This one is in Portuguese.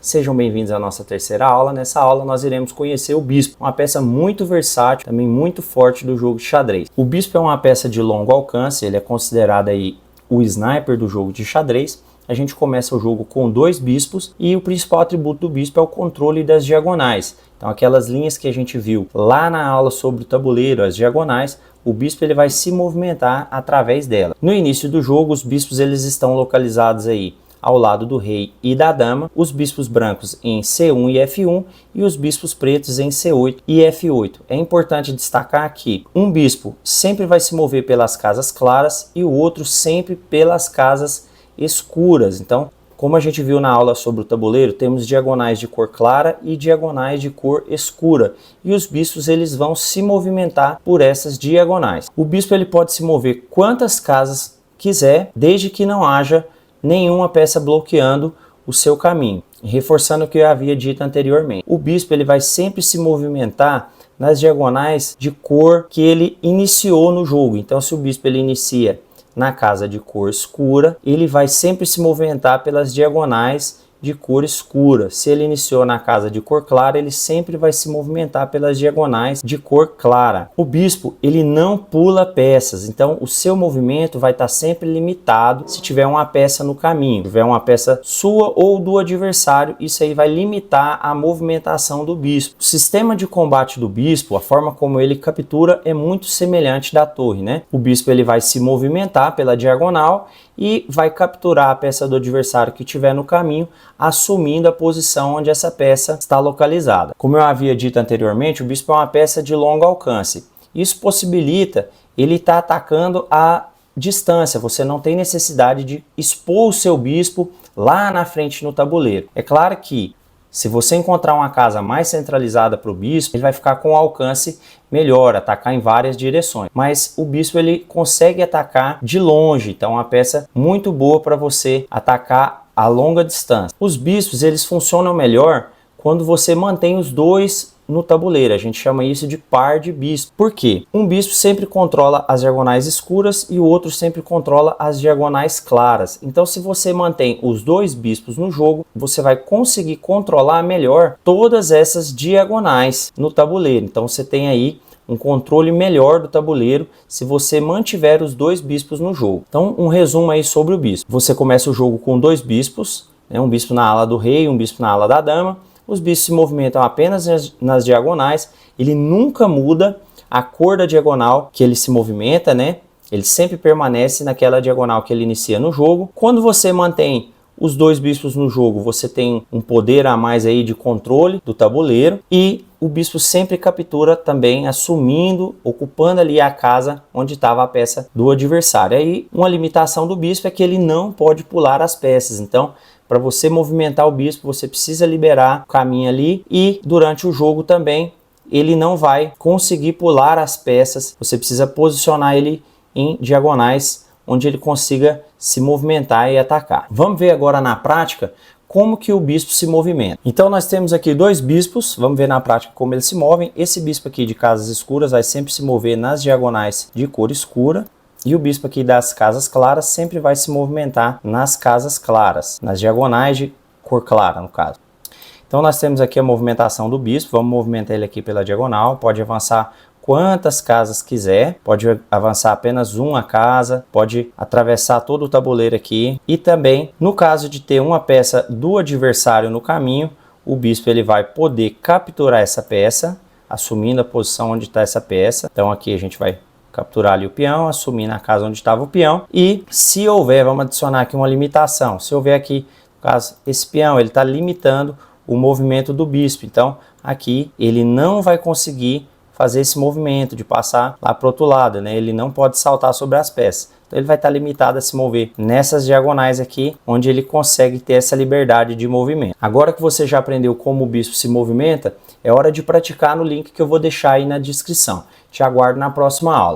Sejam bem-vindos à nossa terceira aula. Nessa aula nós iremos conhecer o bispo, uma peça muito versátil, também muito forte do jogo de xadrez. O bispo é uma peça de longo alcance, ele é considerado aí o sniper do jogo de xadrez. A gente começa o jogo com 2 bispos e o principal atributo do bispo é o controle das diagonais. Então aquelas linhas que a gente viu lá na aula sobre o tabuleiro, as diagonais, o bispo ele vai se movimentar através dela. No início do jogo, os bispos eles estão localizados aí ao lado do rei e da dama, os bispos brancos em C1 e F1 e os bispos pretos em C8 e F8. É importante destacar que um bispo sempre vai se mover pelas casas claras e o outro sempre pelas casas escuras. Então, como a gente viu na aula sobre o tabuleiro, temos diagonais de cor clara e diagonais de cor escura. E os bispos eles vão se movimentar por essas diagonais. O bispo ele pode se mover quantas casas quiser, desde que não haja nenhuma peça bloqueando o seu caminho. Reforçando o que eu havia dito anteriormente. O bispo ele vai sempre se movimentar nas diagonais de cor que ele iniciou no jogo. Então, se o bispo ele inicia na casa de cor escura, ele vai sempre se movimentar pelas diagonais de cor escura. Se ele iniciou na casa de cor clara, ele sempre vai se movimentar pelas diagonais de cor clara. O bispo, ele não pula peças, então o seu movimento vai estar sempre limitado se tiver uma peça no caminho. Se tiver uma peça sua ou do adversário, isso aí vai limitar a movimentação do bispo. O sistema de combate do bispo, a forma como ele captura é muito semelhante da torre, né? O bispo ele vai se movimentar pela diagonal e vai capturar a peça do adversário que estiver no caminho, assumindo a posição onde essa peça está localizada. Como eu havia dito anteriormente, o bispo é uma peça de longo alcance. Isso possibilita ele estar atacando a distância. Você não tem necessidade de expor o seu bispo lá na frente no tabuleiro. É claro que se você encontrar uma casa mais centralizada para o bispo, ele vai ficar com um alcance melhor, atacar em várias direções. Mas o bispo ele consegue atacar de longe, então é uma peça muito boa para você atacar a longa distância. Os bispos eles funcionam melhor quando você mantém os dois no tabuleiro. A gente chama isso de par de bispo. Por quê? Um bispo sempre controla as diagonais escuras e o outro sempre controla as diagonais claras. Então, se você mantém os 2 bispos no jogo, você vai conseguir controlar melhor todas essas diagonais no tabuleiro. Então, você tem aí um controle melhor do tabuleiro se você mantiver os 2 bispos no jogo. Então, um resumo aí sobre o bispo. Você começa o jogo com 2 bispos, né? Um bispo na ala do rei e um bispo na ala da dama. Os bispos se movimentam apenas nas diagonais, ele nunca muda a cor da diagonal que ele se movimenta, né? Ele sempre permanece naquela diagonal que ele inicia no jogo. Quando você mantém os 2 bispos no jogo, você tem um poder a mais aí de controle do tabuleiro e o bispo sempre captura também, assumindo, ocupando ali a casa onde estava a peça do adversário. Aí uma limitação do bispo é que ele não pode pular as peças, então para você movimentar o bispo, você precisa liberar o caminho ali e durante o jogo também ele não vai conseguir pular as peças. Você precisa posicionar ele em diagonais onde ele consiga se movimentar e atacar. Vamos ver agora na prática como que o bispo se movimenta. Então nós temos aqui 2 bispos, vamos ver na prática como eles se movem. Esse bispo aqui de casas escuras vai sempre se mover nas diagonais de cor escura. E o bispo aqui das casas claras sempre vai se movimentar nas casas claras, nas diagonais de cor clara, no caso. Então nós temos aqui a movimentação do bispo, vamos movimentar ele aqui pela diagonal, pode avançar quantas casas quiser, pode avançar apenas uma casa, pode atravessar todo o tabuleiro aqui. E também, no caso de ter uma peça do adversário no caminho, o bispo ele vai poder capturar essa peça, assumindo a posição onde está essa peça. Então aqui a gente vai capturar ali o peão, assumir na casa onde estava o peão. E se houver, vamos adicionar aqui uma limitação. Se houver aqui, no caso, esse peão, ele está limitando o movimento do bispo. Então, aqui, ele não vai conseguir fazer esse movimento de passar lá para o outro lado, né? Ele não pode saltar sobre as peças. Então, ele vai estar limitado a se mover nessas diagonais aqui, onde ele consegue ter essa liberdade de movimento. Agora que você já aprendeu como o bispo se movimenta, é hora de praticar no link que eu vou deixar aí na descrição. Te aguardo na próxima aula.